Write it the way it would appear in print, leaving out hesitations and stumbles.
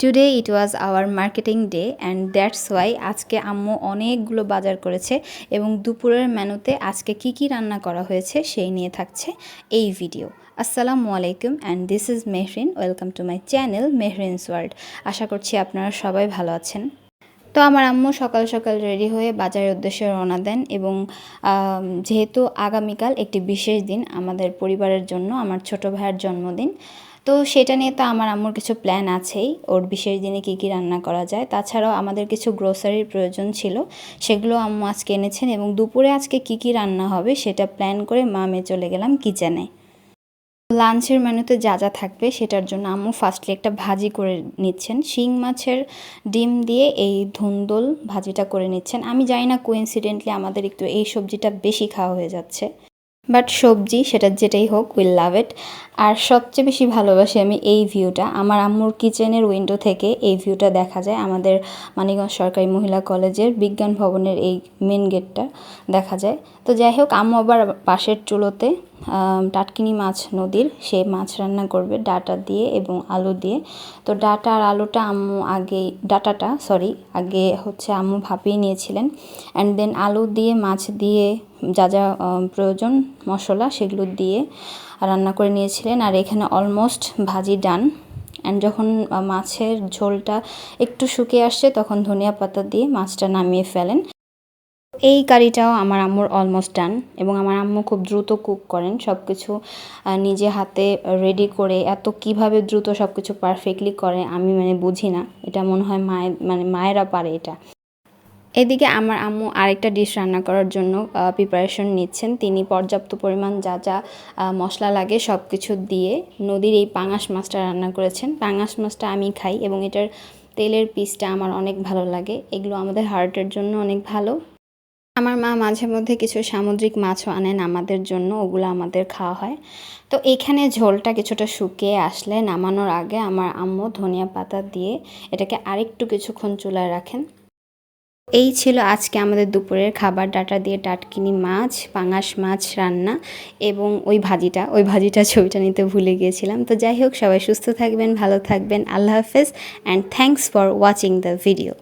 Today it was our marketing day and that's why আজকে আম্মু অনেকগুলো বাজার করেছে এবং দুপুরের মেনুতে আজকে কি কি রান্না করা হয়েছে সেই নিয়ে থাকছে এই ভিডিও। আসসালামু আলাইকুম and this is Mehrin, welcome to my channel Mehrin's World. আশা করছি আপনারা সবাই ভালো আছেন। তো আমার আম্মু সকাল সকাল রেডি হয়ে বাজারের উদ্দেশ্যে রওনা দেন এবং যেহেতু আগামীকাল একটি বিশেষ দিন আমাদের পরিবারের জন্য, আমার ছোট ভাইয়ের জন্মদিন, তো সেটা নিয়ে তো আমার আম্মুর কিছু প্ল্যান আছেই, ওর বিশেষ দিনে কী কী রান্না করা যায়। তাছাড়াও আমাদের কিছু গ্রোসারির প্রয়োজন ছিল, সেগুলো আম্মু আজকে এনেছেন এবং দুপুরে আজকে কী কী রান্না হবে সেটা প্ল্যান করে মা মেয়ে চলে গেলাম কিচেনে। লাঞ্চের মেনুতে যা যা থাকবে সেটার জন্য আম্মু ফার্স্টলি একটা ভাজি করে নিচ্ছেন, শিং মাছের ডিম দিয়ে এই ধুন্দল ভাজিটা করে নিচ্ছেন। আমি জানি না, কোইন্সিডেন্টলি আমাদের একটু এই সবজিটা বেশি খাওয়া হয়ে যাচ্ছে, বাট সবজি সেটা যেটাই হোক, উইল লাভ ইট। আর সবচেয়ে বেশি ভালোবাসি আমি এই ভিউটা, আমার আম্মুর কিচেনের উইন্ডো থেকে এই ভিউটা দেখা যায়, আমাদের মানিকগঞ্জ সরকারি মহিলা কলেজের বিজ্ঞান ভবনের এই মেন গেটটা দেখা যায়। তো যাই হোক, আম্মু আবার পাশের চুলোতে টাটকিনি মাছ নদীর সেই মাছ রান্না করবে ডাঁটা দিয়ে এবং আলু দিয়ে। তো ডাঁটা আর আলুটা আম্মু আগে হচ্ছে আম্মু ভাপিয়ে নিয়েছিলেন, অ্যান্ড দেন আলু দিয়ে মাছ দিয়ে যা যা প্রয়োজন মশলা সেগুলো দিয়ে রান্না করে নিয়েছিলেন। আর এখানে অলমোস্ট ভাজি ডান। অ্যান্ড যখন মাছের ঝোলটা একটু শুকিয়ে আসছে তখন ধনিয়া পাতা দিয়ে মাছটা নামিয়ে ফেলেন। এই কারিটাও আমার আম্মুর অলমোস্ট ডান এবং আমার আম্মু খুব দ্রুত কুক করেন, সব কিছু নিজে হাতে রেডি করে এত কিভাবে দ্রুত সব কিছু পারফেক্টলি করে আমি বুঝি না, এটা মনে হয় মায়েরা পারে এটা। এদিকে আমার আম্মু আরেকটা ডিশ রান্না করার জন্য প্রিপারেশন নিচ্ছেন। তিনি পর্যাপ্ত পরিমাণ যা যা মশলা লাগে সব কিছু দিয়ে নদীর এই পাঙাশ মাছটা রান্না করেছেন। পাঙাশ মাছটা আমি খাই এবং এটার তেলের পিসটা আমার অনেক ভালো লাগে, এগুলো আমাদের হার্টের জন্য অনেক ভালো। আমার মা মাঝে মধ্যে কিছু সামুদ্রিক মাছও আনেন আমাদের জন্য, ওগুলো আমাদের খাওয়া হয়। তো এখানে ঝোলটা কিছুটা শুকিয়ে আসলে নামানোর আগে আমার আম্মু ধনিয়া পাতা দিয়ে এটাকে আরেকটু কিছুক্ষণ চুলায় রাখেন। এই ছিল আজকে আমাদের দুপুরের খাবার, ডাঁটা দিয়ে টাটকিনি মাছ, পাঙাশ মাছ রান্না এবং ওই ভাজিটা ছবিটা নিতে ভুলে গিয়েছিলাম। তো যাই হোক, সবাই সুস্থ থাকবেন, ভালো থাকবেন, আল্লাহ হাফেজ and thanks for watching the video.